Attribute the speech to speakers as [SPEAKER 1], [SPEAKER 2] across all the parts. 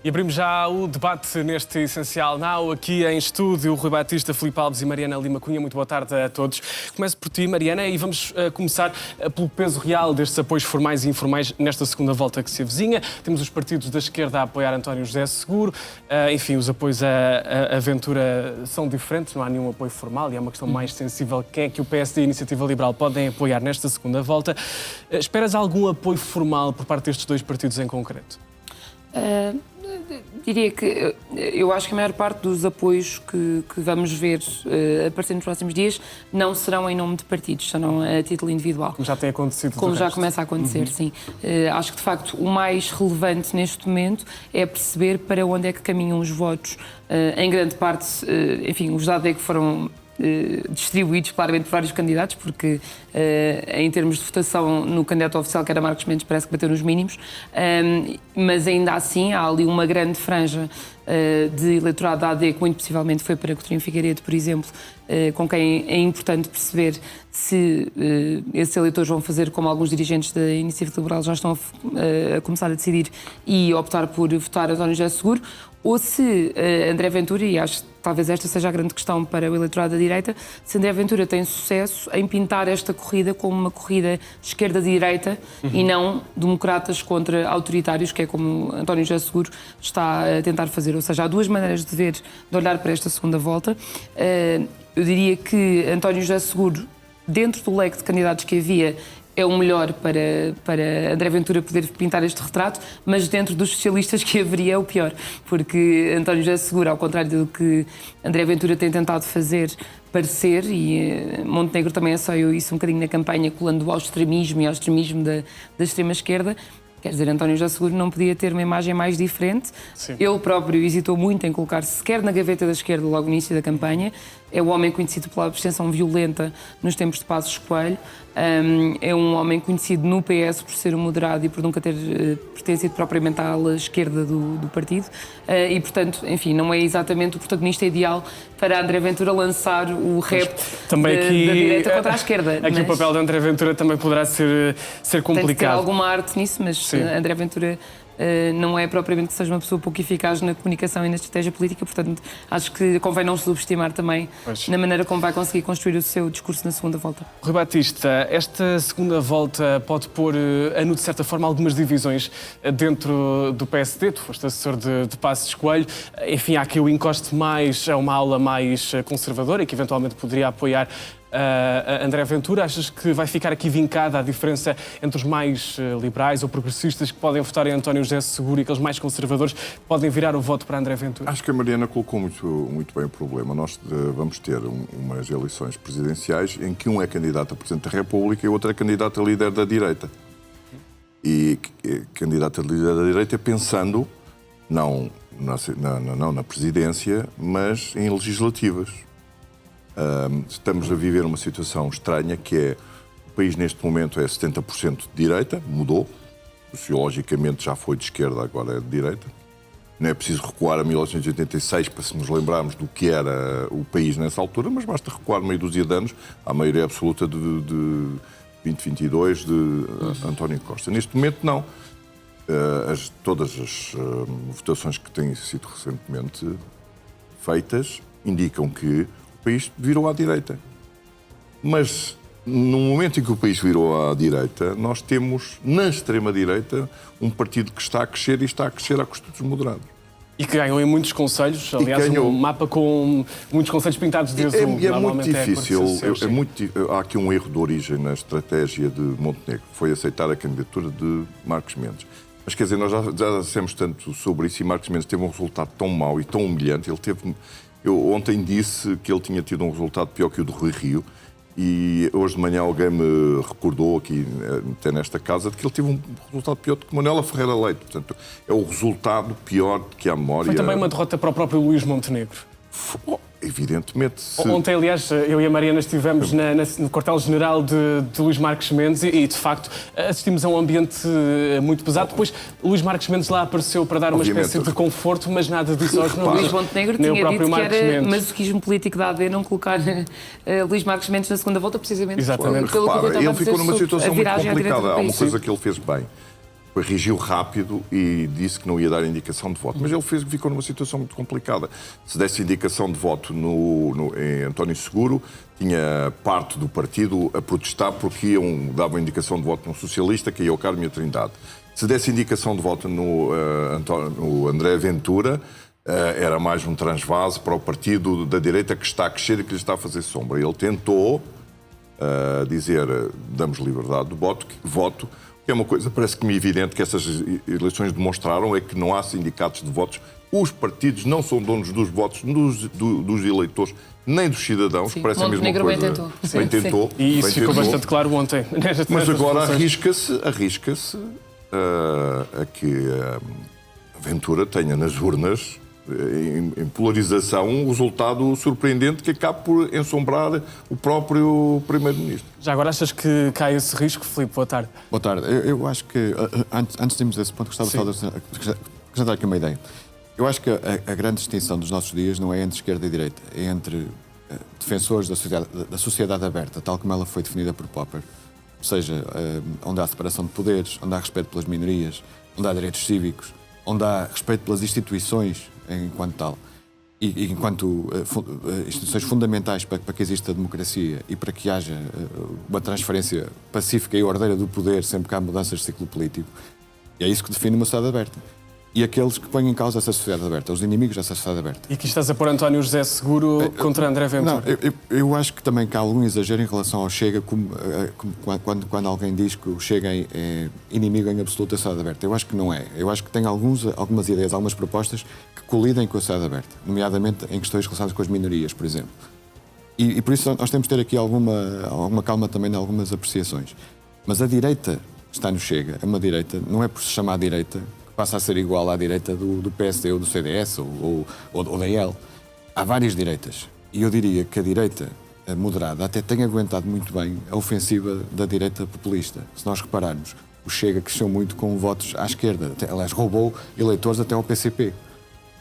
[SPEAKER 1] E abrimos já o debate neste Essencial Now, aqui em estúdio, Rui Batista, Filipe Alves e Mariana Lima Cunha. Muito boa tarde a todos. Começo por ti, Mariana, e vamos começar pelo peso real destes apoios formais e informais nesta segunda volta que se avizinha. Temos os partidos da esquerda a apoiar António José Seguro. Enfim, os apoios à Ventura são diferentes, não há nenhum apoio formal e é uma questão mais sensível. Quem é que o PSD e a Iniciativa Liberal podem apoiar nesta segunda volta? Esperas algum apoio formal por parte destes dois partidos em concreto?
[SPEAKER 2] Diria que eu acho que a maior parte dos apoios que vamos ver aparecer nos próximos dias não serão em nome de partidos, serão a título individual.
[SPEAKER 1] Como já tem acontecido.
[SPEAKER 2] Como já começa a acontecer, sim. Acho que, de facto, o mais relevante neste momento é perceber para onde é que caminham os votos. Em grande parte, enfim, os dados é que foram distribuídos claramente por vários candidatos, porque em termos de votação no candidato oficial, que era Marcos Mendes, parece que bateu nos mínimos, mas ainda assim há ali uma grande franja de eleitorado da AD que muito possivelmente foi para Coutinho Figueiredo, por exemplo, com quem é importante perceber se esses eleitores vão fazer como alguns dirigentes da Iniciativa Liberal já estão a começar a decidir e optar por votar António José Seguro, ou se André Ventura, e acho que talvez esta seja a grande questão para o eleitorado da direita, se André Ventura tem sucesso em pintar esta corrida como uma corrida esquerda-direita e não democratas contra autoritários, que é como António José Seguro está a tentar fazer. Ou seja, há duas maneiras de ver, de olhar para esta segunda volta. Eu diria que António José Seguro, dentro do leque de candidatos que havia, é o melhor para André Ventura poder pintar este retrato, mas dentro dos socialistas que haveria é o pior, porque António José Seguro, ao contrário do que André Ventura tem tentado fazer parecer, e Montenegro também associou isso um bocadinho na campanha, colando ao extremismo e ao extremismo da extrema-esquerda. Quer dizer, António José Seguro não podia ter uma imagem mais diferente. Sim. Ele próprio hesitou muito em colocar-se sequer na gaveta da esquerda logo no início da campanha. É um homem conhecido pela abstenção violenta nos tempos de Passos Coelho. É um homem conhecido no PS por ser um moderado e por nunca ter pertencido propriamente à ala esquerda do partido. E, portanto, enfim, não é exatamente o protagonista ideal para André Ventura lançar o repto
[SPEAKER 1] também aqui,
[SPEAKER 2] da direita contra a esquerda.
[SPEAKER 1] Aqui mas o papel de André Ventura também poderá ser complicado.
[SPEAKER 2] Tem que ter alguma arte nisso, mas sim. André Ventura não é propriamente que seja uma pessoa pouco eficaz na comunicação e na estratégia política, portanto, acho que convém não subestimar também na maneira como vai conseguir construir o seu discurso na segunda volta.
[SPEAKER 1] Rui Batista, esta segunda volta pode pôr a nu, de certa forma, algumas divisões dentro do PSD. Tu foste assessor de Passos Coelho. Enfim, há aqui o encoste mais a uma ala mais conservadora e que eventualmente poderia apoiar André Ventura. Achas que vai ficar aqui vincada a diferença entre os mais liberais ou progressistas que podem votar em António José Seguro e aqueles mais conservadores que podem virar o voto para André Ventura?
[SPEAKER 3] Acho que a Mariana colocou muito bem o problema. Nós vamos ter umas eleições presidenciais em que um é candidato a Presidente da República e o outro é candidato a líder da direita. E candidato a líder da direita pensando não na presidência, mas em legislativas. Estamos a viver uma situação estranha que é, o país neste momento é 70% de direita, mudou, sociologicamente já foi de esquerda, agora é de direita. Não é preciso recuar a 1986 para se nos lembrarmos do que era o país nessa altura, mas basta recuar meia dúzia de anos à maioria absoluta de 2022 de António Costa. Neste momento não. Todas as votações que têm sido recentemente feitas indicam que o país virou à direita. Mas, no momento em que o país virou à direita, nós temos, na extrema-direita, um partido que está a crescer e está a crescer à custa dos moderados.
[SPEAKER 1] E que ganham em muitos concelhos, aliás, um mapa com muitos concelhos pintados de azul.
[SPEAKER 3] É muito difícil, há aqui um erro de origem na estratégia de Montenegro, que foi aceitar a candidatura de Marcos Mendes. Mas, quer dizer, nós já dissemos tanto sobre isso e Marcos Mendes teve um resultado tão mau e tão humilhante. Eu ontem disse que ele tinha tido um resultado pior que o do Rui Rio e hoje de manhã alguém me recordou aqui, até nesta casa, de que ele teve um resultado pior do que Manuela Ferreira Leite. Portanto, é o resultado pior que a memória...
[SPEAKER 1] Foi também uma derrota para o próprio Luís Montenegro.
[SPEAKER 3] Evidentemente.
[SPEAKER 1] Ontem, aliás, eu e a Mariana estivemos no quartel-general de Luís Marques Mendes e, de facto, assistimos a um ambiente muito pesado. Depois, Luís Marques Mendes lá apareceu para dar uma espécie de conforto, mas nada disso aos não.
[SPEAKER 2] Luís Montenegro tinha dito que era masoquismo político da AD não colocar Luís Marques Mendes na segunda volta, precisamente.
[SPEAKER 1] Exatamente.
[SPEAKER 3] Ele ficou numa situação muito complicada. Há uma coisa que ele fez bem. reagiu rápido e disse que não ia dar indicação de voto. Mas ele ficou numa situação muito complicada. Se desse indicação de voto em António Seguro, tinha parte do partido a protestar porque davam indicação de voto num socialista, que ia ao Carmo e a Trindade. Se desse indicação de voto no André Ventura, era mais um transvase para o partido da direita que está a crescer e que lhe está a fazer sombra. Ele tentou dizer, damos liberdade de voto, que é uma coisa, parece-me evidente que essas eleições demonstraram, é que não há sindicatos de votos. Os partidos não são donos dos votos dos eleitores, nem dos cidadãos.
[SPEAKER 2] Sim,
[SPEAKER 3] parece a mesma coisa.
[SPEAKER 2] Bem
[SPEAKER 3] tentou.
[SPEAKER 1] E isso ficou bastante claro ontem.
[SPEAKER 3] Mas agora arrisca-se a que a Ventura tenha nas urnas, em polarização, um resultado surpreendente que acabe por ensombrar o próprio Primeiro-Ministro.
[SPEAKER 1] Já agora achas que cai esse risco, Filipe? Boa tarde.
[SPEAKER 4] Boa tarde. Eu acho que, antes de irmos a esse ponto, gostava só de acrescentar aqui uma ideia. Eu acho que a grande distinção dos nossos dias não é entre esquerda e direita, é entre defensores da sociedade aberta, tal como ela foi definida por Popper, ou seja, onde há separação de poderes, onde há respeito pelas minorias, onde há direitos cívicos, onde há respeito pelas instituições enquanto tal, e enquanto instituições fundamentais para que exista a democracia e para que haja uma transferência pacífica e ordeira do poder sempre que há mudanças de ciclo político. E é isso que define uma sociedade aberta. E aqueles que põem em causa essa sociedade aberta, os inimigos dessa sociedade aberta.
[SPEAKER 1] E aqui estás a pôr António José Seguro contra André Ventura.
[SPEAKER 4] Não, eu acho que também há algum exagero em relação ao Chega, quando alguém diz que o Chega é inimigo em absoluto da sociedade aberta. Eu acho que não é. Eu acho que tem algumas ideias, algumas propostas que colidem com a sociedade aberta, nomeadamente em questões relacionadas com as minorias, por exemplo. E por isso nós temos de ter aqui alguma calma também em algumas apreciações. Mas a direita está no Chega, é uma direita, não é por se chamar direita, passa a ser igual à direita do PSD ou do CDS ou da IEL. Há várias direitas. E eu diria que a direita moderada até tem aguentado muito bem a ofensiva da direita populista. Se nós repararmos, o Chega cresceu muito com votos à esquerda. Aliás, roubou eleitores até ao PCP.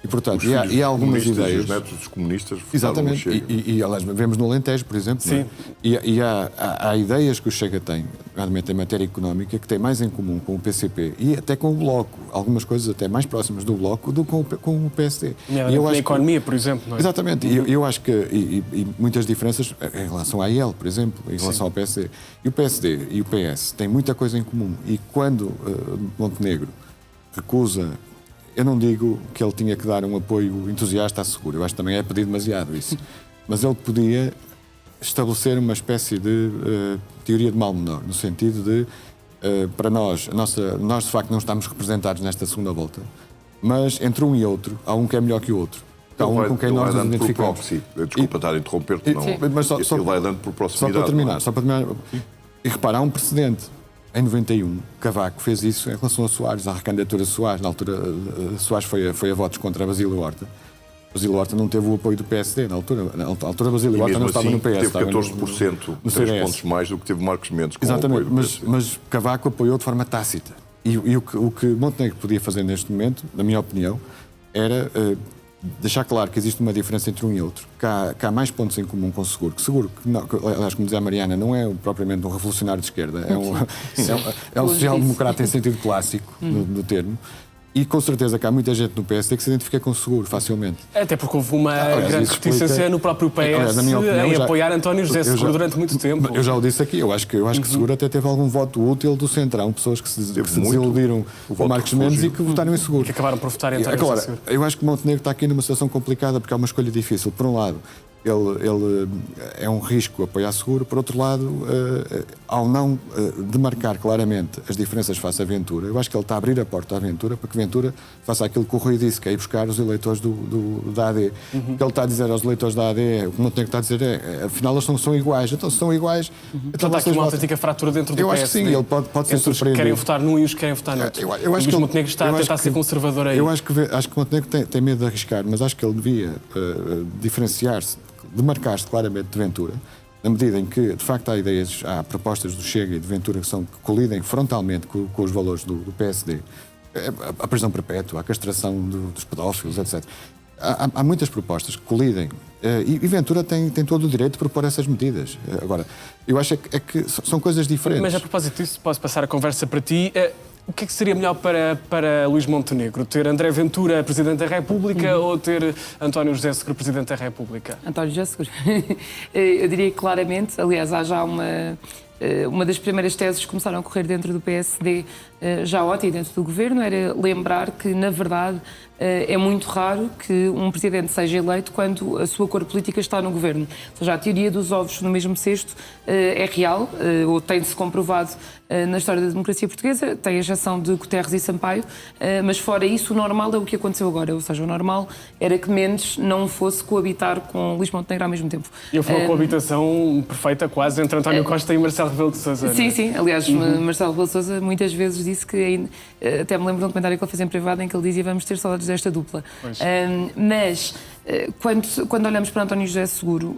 [SPEAKER 4] E, portanto, e há algumas ideias...
[SPEAKER 3] Os netos dos comunistas...
[SPEAKER 4] Exatamente. E, aliás, vemos no Alentejo, por exemplo.
[SPEAKER 1] Sim.
[SPEAKER 4] E há ideias que o Chega tem, realmente em matéria económica, que têm mais em comum com o PCP e até com o Bloco. Algumas coisas até mais próximas do Bloco do que com o PSD.
[SPEAKER 1] Na economia, por exemplo, não é?
[SPEAKER 4] Exatamente. E eu acho que... E muitas diferenças em relação à IEL, por exemplo, em relação ao PSD. E o PSD e o PS têm muita coisa em comum. E quando Montenegro recusa... Eu não digo que ele tinha que dar um apoio entusiasta à Seguro, eu acho que também é pedir demasiado isso. Mas ele podia estabelecer uma espécie de teoria de mal menor, no sentido de, para nós de facto não estamos representados nesta segunda volta, mas entre um e outro, há um que é melhor que o outro. Há um com quem nós nos identificamos.
[SPEAKER 3] Desculpa estar a interromper-te, não.
[SPEAKER 4] Mas ele vai
[SPEAKER 3] dando por proximidade.
[SPEAKER 4] Só para terminar. E repara, há um precedente. Em 91, Cavaco fez isso em relação a Soares, à recandidatura de Soares. Na altura, Soares foi a votos contra Basílio Horta. Basílio Horta não teve o apoio do PSD. Na altura Basílio Horta não estava no PS.
[SPEAKER 3] Teve 14%, 3 pontos mais do que teve Marcos Mendes.
[SPEAKER 4] Exatamente, mas Cavaco apoiou de forma tácita. E o que Montenegro podia fazer neste momento, na minha opinião, era deixar claro que existe uma diferença entre um e outro, que há mais pontos em comum com o Seguro. Que Seguro, aliás, como dizia a Mariana, não é propriamente um revolucionário de esquerda, é um social-democrata em sentido clássico do termo. E com certeza que há muita gente no PSD que se identifica com o Seguro facilmente.
[SPEAKER 1] Até porque houve uma grande reticência no próprio PS em apoiar António José Seguro durante muito tempo.
[SPEAKER 4] Eu já o disse aqui, eu acho que Seguro até teve algum voto útil do Centrão, pessoas que se desiludiram com Marcos Mendes e que votaram em Seguro.
[SPEAKER 1] Que acabaram por votar em António José Seguro.
[SPEAKER 4] Eu acho que Montenegro está aqui numa situação complicada porque há uma escolha difícil. Por um lado, ele é um risco apoiar Seguro. Por outro lado, ao não demarcar claramente as diferenças face à Ventura, eu acho que ele está a abrir a porta à Ventura para que Ventura faça aquilo que o Rui disse, que é ir buscar os eleitores da AD. O que ele está a dizer aos eleitores da AD, o que o Montenegro está a dizer afinal eles não são iguais. Então, se são iguais...
[SPEAKER 1] Então está aqui uma autêntica fratura dentro do PS.
[SPEAKER 4] Eu acho que sim, ele pode ser surpreendido.
[SPEAKER 1] Os que querem votar num e os que querem votar noutro.
[SPEAKER 4] Eu acho que
[SPEAKER 1] o Montenegro está a tentar ser conservador aí.
[SPEAKER 4] Eu acho que o Montenegro tem medo de arriscar, mas acho que ele devia diferenciar-se, demarcar-se claramente de Ventura, na medida em que, de facto, há propostas do Chega e de Ventura que colidem frontalmente com os valores do PSD. A prisão perpétua, a castração dos pedófilos, etc. Há muitas propostas que colidem e Ventura tem todo o direito de propor essas medidas. Agora, eu acho que são coisas diferentes.
[SPEAKER 1] Mas a propósito disso, posso passar a conversa para ti. O que é que seria melhor para Luís Montenegro? Ter André Ventura Presidente da República ou ter António José Seguro Presidente da República?
[SPEAKER 2] António José Seguro. Eu diria claramente, aliás, há já uma das primeiras teses que começaram a correr dentro do PSD, já ontem dentro do governo, era lembrar que, na verdade, é muito raro que um presidente seja eleito quando a sua cor política está no governo. Ou seja, a teoria dos ovos no mesmo cesto é real, ou tem-se comprovado na história da democracia portuguesa, tem a exceção de Guterres e Sampaio, mas fora isso, o normal é o que aconteceu agora. Ou seja, o normal era que Mendes não fosse coabitar com Luís Montenegro ao mesmo tempo.
[SPEAKER 1] E foi uma coabitação perfeita quase entre António Costa e Marcelo Rebelo de Sousa.
[SPEAKER 2] Sim, sim. Aliás, Marcelo Rebelo de Sousa muitas vezes disse que, até me lembro de um comentário que ele fez em privado em que ele dizia vamos ter saudades desta dupla. Mas quando olhamos para António José Seguro,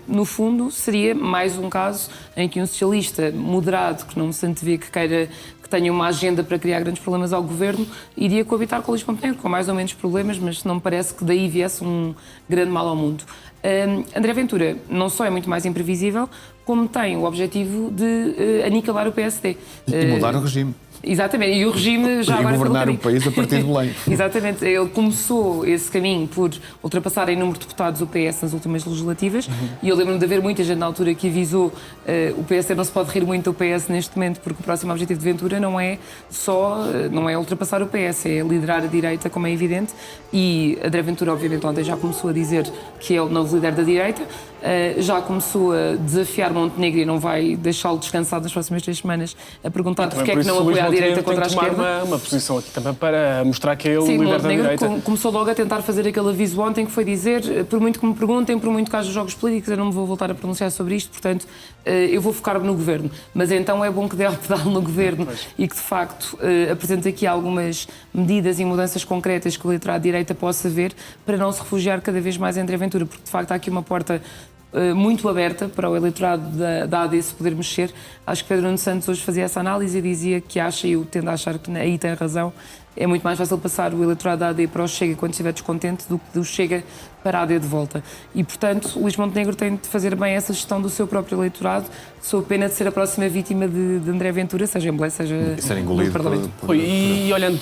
[SPEAKER 2] no fundo seria mais um caso em que um socialista moderado, que não se antevê que tenha uma agenda para criar grandes problemas ao governo, iria coabitar com o Luís Montenegro, com mais ou menos problemas, mas não me parece que daí viesse um grande mal ao mundo. André Ventura não só é muito mais imprevisível, como tem o objetivo de aniquilar o PSD.
[SPEAKER 4] E mudar o regime.
[SPEAKER 2] Exatamente, e o regime já
[SPEAKER 4] e
[SPEAKER 2] agora
[SPEAKER 4] governar o país a partir de Belém.
[SPEAKER 2] Exatamente, ele começou esse caminho por ultrapassar em número de deputados o PS nas últimas legislativas, e eu lembro-me de haver muita gente na altura que avisou o PSD não se pode rir muito do PS neste momento, porque o próximo objetivo de Ventura não é ultrapassar o PS, é liderar a direita, como é evidente, e André Ventura, obviamente, ontem já começou a dizer que é o novo líder da direita, já começou a desafiar Montenegro e não vai deixá-lo descansado nas próximas 3 semanas a perguntar porque é que não apoia a direita contra a esquerda.
[SPEAKER 1] Uma posição aqui também para mostrar que é o
[SPEAKER 2] Sim,
[SPEAKER 1] líder da direita.
[SPEAKER 2] Começou logo a tentar fazer aquele aviso ontem que foi dizer, por muito que me perguntem, por muito que haja jogos políticos, eu não me vou voltar a pronunciar sobre isto, portanto, eu vou focar-me no governo. Mas então é bom que dê ao pedal no governo e que, de facto, apresente aqui algumas medidas e mudanças concretas que o eleitorado de direita possa ver para não se refugiar cada vez mais em André Ventura, porque, de facto, há aqui uma porta muito aberta para o eleitorado da AD se poder mexer. Acho que Pedro Nuno Santos hoje fazia essa análise e dizia que acha, e eu tendo a achar que aí tem razão, é muito mais fácil passar o eleitorado da AD para o Chega quando estiver descontente do que do Chega para a AD de volta. E, portanto, Luís Montenegro tem de fazer bem essa gestão do seu próprio eleitorado, sob pena de ser a próxima vítima de André Ventura, seja em Belém, seja no Parlamento.
[SPEAKER 1] E olhando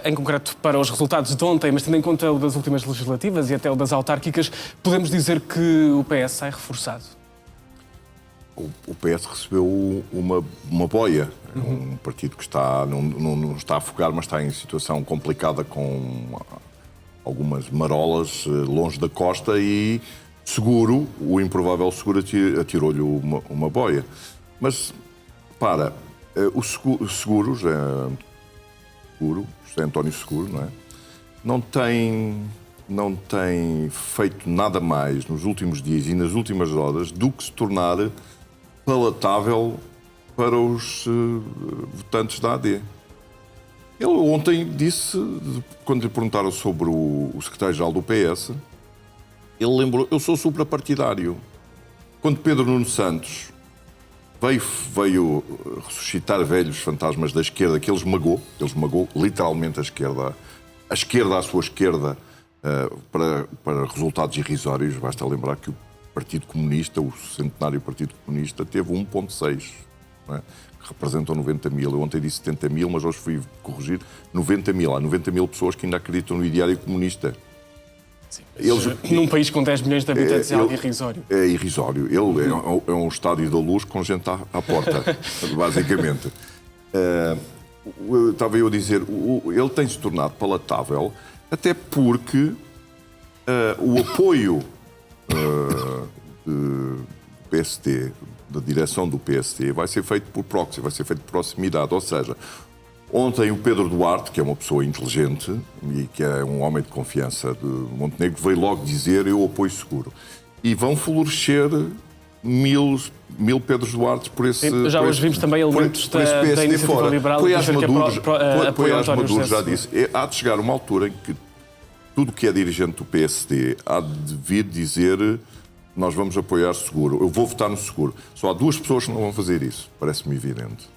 [SPEAKER 1] em concreto para os resultados de ontem, mas tendo em conta o das últimas legislativas e até o das autárquicas, podemos dizer que o PS sai reforçado?
[SPEAKER 3] O PS recebeu uma boia, um partido que não está a afogar, mas está em situação complicada com algumas marolas longe da costa e Seguro, o improvável Seguro atirou-lhe uma boia. Mas, o Seguro, José António Seguro, não tem feito nada mais nos últimos dias e nas últimas horas do que se tornar palatável para os votantes da AD. Ele ontem disse, quando lhe perguntaram sobre o secretário-geral do PS, ele lembrou, eu sou suprapartidário. Quando Pedro Nuno Santos veio ressuscitar velhos fantasmas da esquerda, que ele esmagou literalmente a esquerda à sua esquerda, para resultados irrisórios. Basta lembrar que o Partido Comunista, o centenário Partido Comunista, teve 1,6, que representam 90 mil. Eu ontem disse 70 mil, mas hoje fui corrigir 90 mil. Há 90 mil pessoas que ainda acreditam no ideário comunista.
[SPEAKER 1] Sim, num país com 10 milhões de habitantes é algo irrisório. É
[SPEAKER 3] irrisório. Ele é um estádio da luz com gente à porta, basicamente. Estava eu a dizer, ele tem-se tornado palatável, até porque o apoio do PSD, da direção do PSD, vai ser feito por proxy, vai ser feito por proximidade. Ou seja, ontem o Pedro Duarte, que é uma pessoa inteligente e que é um homem de confiança de Montenegro, veio logo dizer eu apoio Seguro. E vão florescer mil Pedros Duartes por esse...
[SPEAKER 1] Já hoje vimos também elementos da Iniciativa Liberal.
[SPEAKER 3] Foi às Maduro, já disse. Há de chegar uma altura em que tudo que é dirigente do PSD há de vir dizer nós vamos apoiar Seguro, eu vou votar no Seguro. Só há 2 pessoas que não vão fazer isso, parece-me evidente.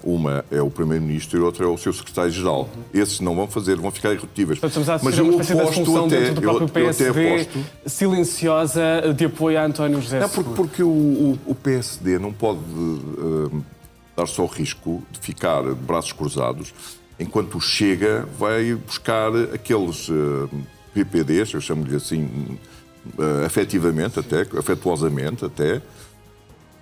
[SPEAKER 3] Uma é o Primeiro-Ministro e outra é o seu Secretário-Geral. Esses não vão fazer, vão ficar irredutíveis.
[SPEAKER 1] Mas eu aposto até... do próprio PSD, silenciosa de apoio a António José Seguro.
[SPEAKER 3] Porque o PSD não pode dar-se ao risco de ficar de braços cruzados, enquanto o Chega vai buscar aqueles PPDs, eu chamo-lhe assim afetivamente até, afetuosamente até,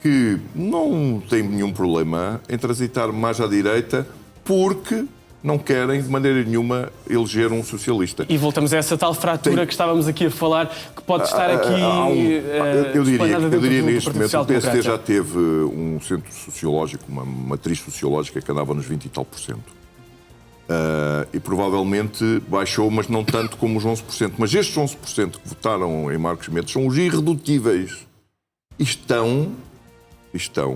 [SPEAKER 3] que não têm nenhum problema em transitar mais à direita porque não querem de maneira nenhuma eleger um socialista.
[SPEAKER 1] E voltamos a essa tal fratura que estávamos aqui a falar, que pode estar aqui
[SPEAKER 3] eu diria neste
[SPEAKER 1] do
[SPEAKER 3] momento o PSD
[SPEAKER 1] Social-Democrata.
[SPEAKER 3] já teve um centro sociológico, uma matriz sociológica que andava nos 20 e tal %. E provavelmente baixou, mas não tanto como os 11%. Mas estes 11% que votaram em Marcos Mendes são os irredutíveis. E estão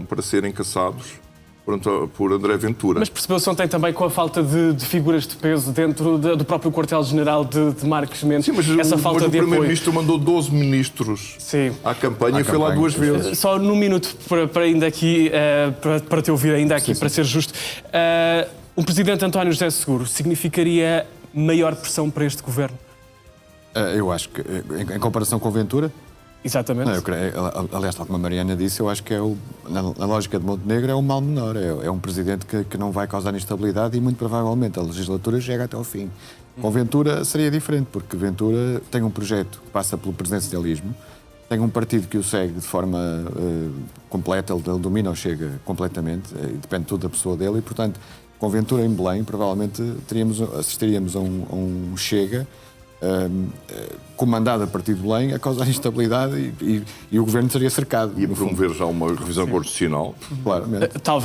[SPEAKER 3] para serem caçados por André Ventura.
[SPEAKER 1] Mas percebeu-se ontem também com a falta de figuras de peso dentro do próprio quartel-general de Marcos Mendes.
[SPEAKER 3] Sim, mas
[SPEAKER 1] essa falta
[SPEAKER 3] o
[SPEAKER 1] de apoio.
[SPEAKER 3] Primeiro-Ministro mandou 12 ministros à campanha e foi lá 2 vezes.
[SPEAKER 1] Só num minuto para ainda aqui, para te ouvir ainda aqui, para ser justo. Um presidente António José Seguro significaria maior pressão para este governo?
[SPEAKER 4] Eu acho que, em comparação com Ventura,
[SPEAKER 1] Exatamente.
[SPEAKER 4] não, eu creio, aliás, tal como a Mariana disse, eu acho que na lógica de Montenegro é um mal menor. É um presidente que não vai causar instabilidade e muito provavelmente a legislatura chega até ao fim. Com Ventura seria diferente, porque Ventura tem um projeto que passa pelo presidencialismo, tem um partido que o segue de forma completa, ele domina ou chega completamente, depende tudo da pessoa dele e, portanto, com Ventura em Belém, provavelmente assistiríamos a um Chega comandado a partir de Belém a causar instabilidade e o governo seria cercado.
[SPEAKER 3] E a promover já uma revisão constitucional.
[SPEAKER 4] Claramente.
[SPEAKER 1] Talvez.